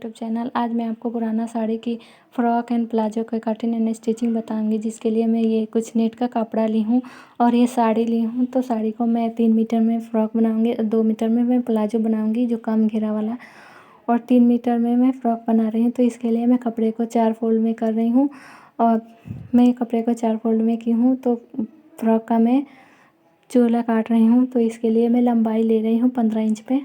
YouTube channel. आज मैं आपको पुराना साड़ी की फ़्रॉक एंड प्लाजो के कटिंग एंड स्टिचिंग बताऊंगी, जिसके लिए मैं ये कुछ नेट का कपड़ा ली हूँ और ये साड़ी ली हूँ। तो साड़ी को मैं 3 मीटर में फ़्रॉक बनाऊंगी, 2 मीटर में मैं प्लाजो बनाऊंगी जो कम घेरा वाला, और 3 मीटर में मैं फ़्रॉक बना रही हूँ। तो इसके लिए मैं कपड़े को 4 फोल्ड में कर रही हूँ और मैं कपड़े को 4 फोल्ड में की हूँ। तो फ़्रॉक का मैं चोला काट रही हूँ। तो इसके लिए मैं लंबाई ले रही हूँ 15 इंच पे।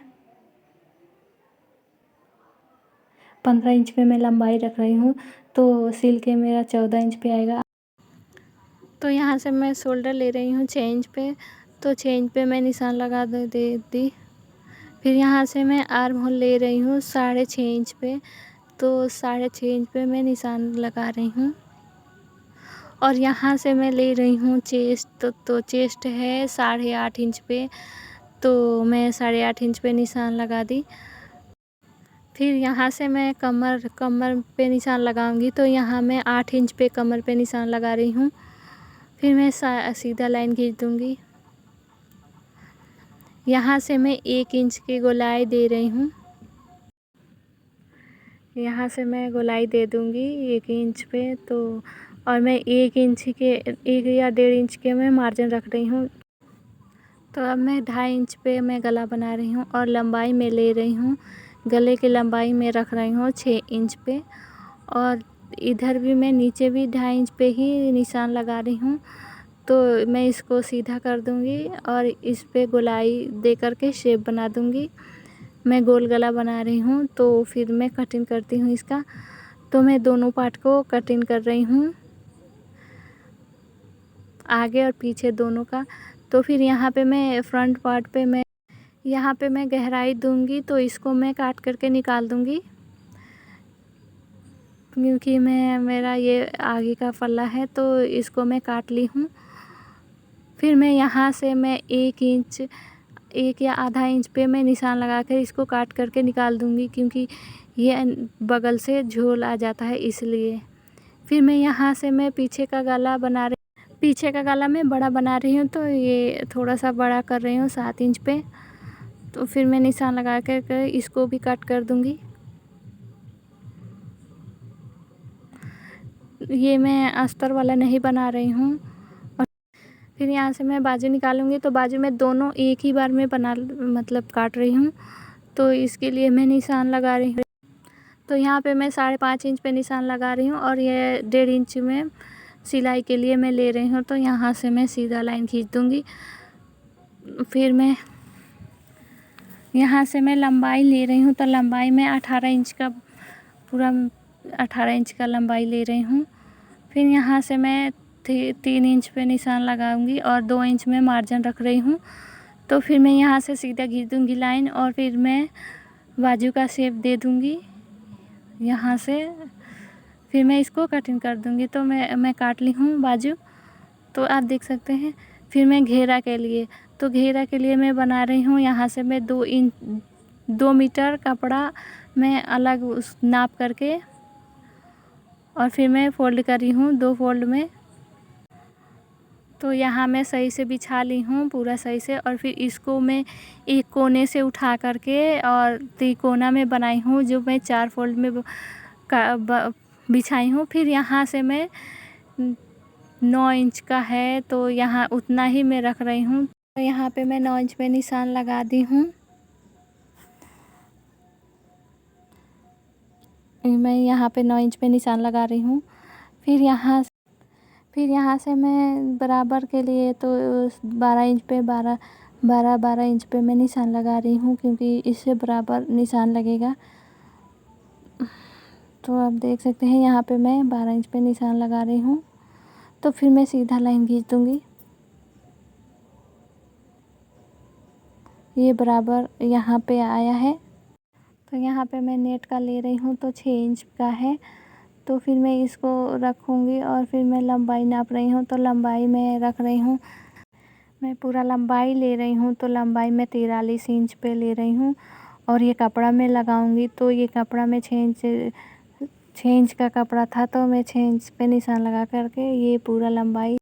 15 इंच पे मैं लंबाई रख रही हूँ, तो सिल के मेरा 14 इंच पे आएगा। तो यहाँ से मैं शोल्डर ले रही हूँ 6 इंच पे, तो 6 इंच पे मैं निशान लगा दे दी। फिर यहाँ से मैं आर्म होल ले रही हूँ 6.5 इंच पे, तो 6.5 इंच पे मैं निशान लगा रही हूँ। और यहाँ से मैं ले रही हूँ चेस्ट, तो चेस्ट है 8.5 इंच पे, तो मैं 8.5 इंच पे निशान लगा दी। फिर यहाँ से मैं कमर पे निशान लगाऊंगी, तो यहाँ मैं 8 इंच पे कमर पे निशान लगा रही हूँ। फिर मैं सीधा लाइन खींच दूँगी। यहाँ से मैं 1 इंच की गोलाई दे रही हूँ। यहाँ से मैं गोलाई दे दूँगी 1 इंच पे, तो और मैं 1 या 1.5 इंच के मैं मार्जिन रख रही हूँ। तो अब मैं 2.5 इंच पे मैं गला बना रही हूँ और लंबाई में ले रही हूँ, गले की लंबाई में रख रही हूँ 6 इंच पे, और इधर भी मैं नीचे भी 2.5 इंच पे ही निशान लगा रही हूँ। तो मैं इसको सीधा कर दूँगी और इस पे गोलाई दे करके शेप बना दूँगी। मैं गोल गला बना रही हूँ, तो फिर मैं कटिंग करती हूँ इसका। तो मैं दोनों पार्ट को कटिंग कर रही हूँ, आगे और पीछे दोनों का। तो फिर यहाँ पे मैं फ्रंट पार्ट पे मैं गहराई दूँगी, तो इसको मैं काट करके निकाल दूँगी, क्योंकि मेरा ये आगे का पल्ला है, तो इसको मैं काट ली हूँ। फिर मैं यहाँ से मैं 1 या आधा इंच पे मैं निशान लगा कर इसको काट करके निकाल दूँगी, क्योंकि ये बगल से झोल आ जाता है इसलिए। फिर मैं यहाँ से मैं पीछे का गला मैं बड़ा बना रही हूँ, तो ये थोड़ा सा बड़ा कर रही हूँ 7 इंच पे। तो फिर मैं निशान लगा कर इसको भी कट कर दूँगी। ये मैं अस्तर वाला नहीं बना रही हूँ। और फिर यहाँ से मैं बाजू निकालूंगी, तो बाजू में दोनों एक ही बार में काट रही हूँ, तो इसके लिए मैं निशान लगा रही हूँ। तो यहाँ पे मैं 5.5 इंच पे निशान लगा रही हूँ और ये 1.5 इंच में सिलाई के लिए मैं ले रही हूँ। तो यहाँ से मैं सीधा लाइन खींच दूँगी। फिर मैं यहाँ से मैं लंबाई ले रही हूँ, तो लंबाई में 18 इंच का 18 इंच का लंबाई ले रही हूँ। फिर यहाँ से मैं 3 इंच पे निशान लगाऊंगी और 2 इंच में मार्जिन रख रही हूँ। तो फिर मैं यहाँ से सीधा खींच दूँगी लाइन और फिर मैं बाजू का शेप दे दूँगी यहाँ से। फिर मैं इसको कटिंग कर दूँगी। तो मैं काट ली हूँ बाजू, तो आप देख सकते हैं। फिर मैं घेरा के लिए मैं बना रही हूँ। यहाँ से मैं 2 मीटर कपड़ा मैं अलग नाप करके और फिर मैं फ़ोल्ड कर रही हूँ 2 फोल्ड में। तो यहाँ मैं सही से बिछा ली हूँ पूरा सही से, और फिर इसको मैं एक कोने से उठा करके और त्रिकोना में बनाई हूँ, जो मैं 4 फोल्ड में बिछाई हूँ। फिर यहाँ से मैं 9 इंच का है, तो यहाँ उतना ही मैं रख रही हूँ। तो यहाँ पे मैं 9 इंच पे निशान लगा दी हूँ। मैं यहाँ पे 9 इंच पे निशान लगा रही हूँ। फिर यहाँ से मैं बराबर के लिए तो 12 इंच पे 12 इंच पे मैं निशान लगा रही हूँ, क्योंकि इससे बराबर निशान लगेगा। तो आप देख सकते हैं यहाँ पे मैं 12 इंच पे निशान लगा रही हूँ। तो फिर मैं सीधा लाइन खींच दूँगी। ये बराबर यहाँ पे आया है। तो यहाँ पे मैं नेट का ले रही हूँ, तो 6 इंच का है। तो फिर मैं इसको रखूँगी और फिर मैं लंबाई नाप रही हूँ, तो लंबाई मैं रख रही हूँ। मैं पूरा लंबाई ले रही हूँ, तो लंबाई मैं 43 इंच पे ले रही हूँ। और ये कपड़ा मैं लगाऊँगी, तो ये कपड़ा मैं 6 इंच का कपड़ा था, तो मैं 6 इंच पे निशान लगा करके ये पूरा लंबाई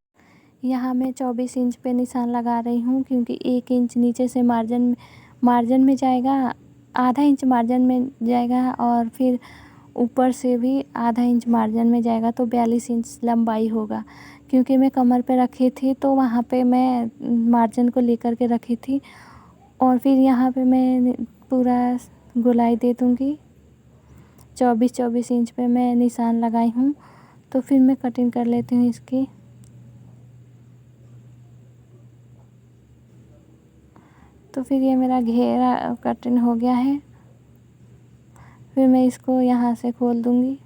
यहाँ मैं 24 इंच पे निशान लगा रही हूँ, क्योंकि 1 इंच नीचे से मार्जिन में जाएगा आधा इंच मार्जिन में जाएगा और फिर ऊपर से भी आधा इंच मार्जिन में जाएगा, तो 42 इंच लंबाई होगा। क्योंकि मैं कमर पे रखी थी तो वहाँ पे मैं मार्जिन को लेकर के रखी थी। और फिर यहाँ पे मैं पूरा गोलाई दे दूँगी। 24-24 इंच पे मैं निशान लगाई हूँ। तो फिर मैं कटिंग कर लेती हूँ इसकी। तो फिर ये मेरा घेरा कटिंग हो गया है। फिर मैं इसको यहाँ से खोल दूँगी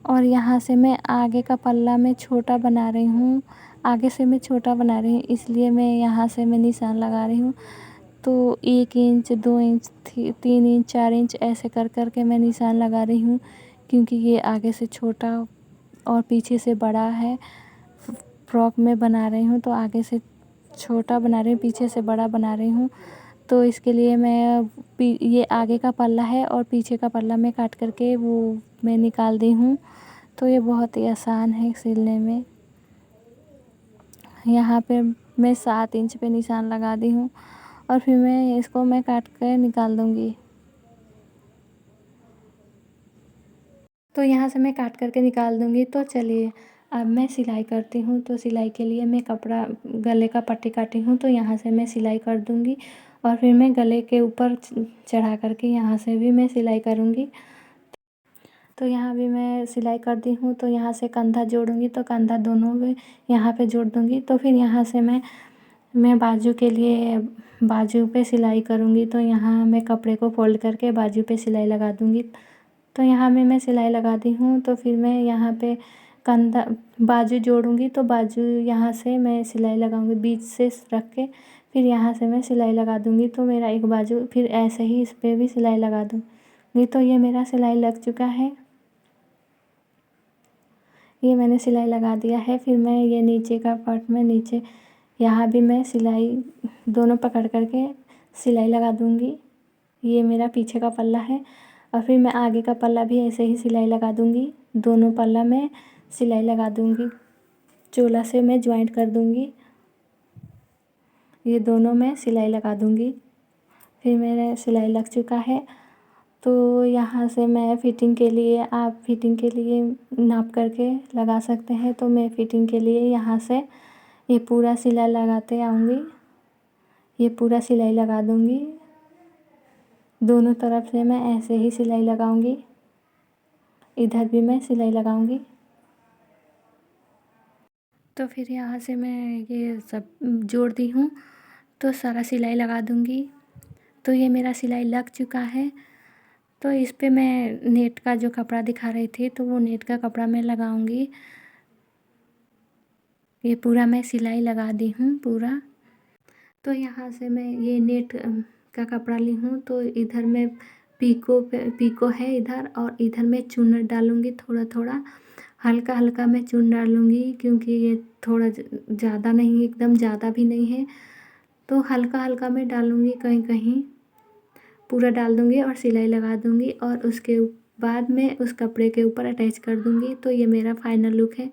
और यहाँ से मैं आगे का पल्ला में छोटा बना रही हूँ। आगे से मैं छोटा बना रही हूँ, इसलिए मैं यहाँ से मैं निशान लगा रही हूँ। तो 1 इंच, 2 इंच, 3 इंच, 4 इंच ऐसे कर कर के मैं निशान लगा रही हूँ, क्योंकि ये आगे से छोटा और पीछे से बड़ा है। फ्रॉक में बना रही हूँ तो आगे से छोटा बना रही हूँ, पीछे से बड़ा बना रही हूँ। तो इसके लिए मैं ये आगे का पल्ला है और पीछे का पल्ला मैं काट करके वो मैं निकाल दी हूँ। तो ये बहुत ही आसान है सिलने में। यहाँ पे मैं 7 इंच पे निशान लगा दी हूँ और फिर मैं इसको मैं काट कर निकाल दूँगी। तो यहाँ से मैं काट करके निकाल दूँगी। तो चलिए अब मैं सिलाई करती हूँ। तो सिलाई के लिए मैं कपड़ा गले का पट्टी काटी हूँ, तो यहाँ से मैं सिलाई कर दूँगी और फिर मैं गले के ऊपर चढ़ा करके यहाँ से भी मैं सिलाई करूँगी। तो यहाँ भी मैं सिलाई कर दी हूँ। तो यहाँ से कंधा जोड़ूँगी, तो कंधा दोनों में यहाँ पे जोड़ दूँगी। तो फिर यहाँ से मैं बाजू के लिए बाजू पे सिलाई करूँगी। तो यहाँ मैं कपड़े को फोल्ड करके बाजू पे सिलाई लगा दूँगी। तो यहाँ मैं सिलाई लगा दी हूँ। तो फिर मैं यहाँ पे कंधा बाजू जोड़ूँगी, तो बाजू यहाँ से मैं सिलाई लगाऊँगी बीच से रख के, फिर यहाँ से मैं सिलाई लगा दूँगी। तो मेरा एक बाजू फिर ऐसे ही इस पर भी सिलाई लगा दूँगी। तो ये मेरा सिलाई लग चुका है। ये मैंने सिलाई लगा दिया है। फिर मैं ये नीचे का पार्ट में नीचे यहाँ भी मैं सिलाई दोनों पकड़ करके सिलाई लगा दूँगी। ये मेरा पीछे का पल्ला है और फिर मैं आगे का पल्ला भी ऐसे ही सिलाई लगा दूँगी। दोनों पल्ला में सिलाई लगा दूँगी, चोला से मैं जॉइंट कर दूँगी। ये दोनों में सिलाई लगा दूँगी। फिर मेरा सिलाई लग चुका है। तो यहाँ से मैं फ़िटिंग के लिए आप फ़िटिंग के लिए नाप करके लगा सकते हैं। तो मैं फ़िटिंग के लिए यहाँ से ये पूरा सिलाई लगाते आऊँगी। ये पूरा सिलाई लगा दूँगी। दोनों तरफ से मैं ऐसे ही सिलाई लगाऊँगी। इधर भी मैं सिलाई लगाऊँगी। तो फिर यहाँ से मैं ये सब जोड़ दी हूँ, तो सारा सिलाई लगा दूँगी। तो ये मेरा सिलाई लग चुका है। तो इस पे मैं नेट का जो कपड़ा दिखा रही थी, तो वो नेट का कपड़ा मैं लगाऊँगी। ये पूरा मैं सिलाई लगा दी हूँ पूरा। तो यहाँ से मैं ये नेट का कपड़ा ली हूँ। तो इधर मैं पीको है इधर, और इधर मैं चुन डालूँगी थोड़ा थोड़ा, हल्का हल्का मैं चुन डालूँगी, क्योंकि ये थोड़ा ज़्यादा नहीं, एकदम ज़्यादा भी नहीं है। तो हल्का हल्का मैं डालूँगी, कहीं कहीं पूरा डाल दूँगी और सिलाई लगा दूँगी, और उसके बाद मैं उस कपड़े के ऊपर अटैच कर दूँगी। तो ये मेरा फाइनल लुक है।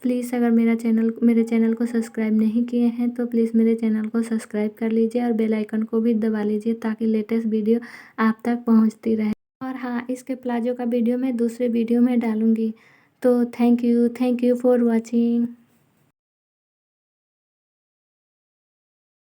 प्लीज़ अगर मेरे चैनल को सब्सक्राइब नहीं किए हैं तो प्लीज़ मेरे चैनल को सब्सक्राइब कर लीजिए और बेल आइकन को भी दबा लीजिए, ताकि लेटेस्ट वीडियो आप तक पहुंचती रहे। और हाँ, इसके प्लाजो का वीडियो मैं दूसरे वीडियो में डालूँगी। तो थैंक यू फॉर वॉचिंग।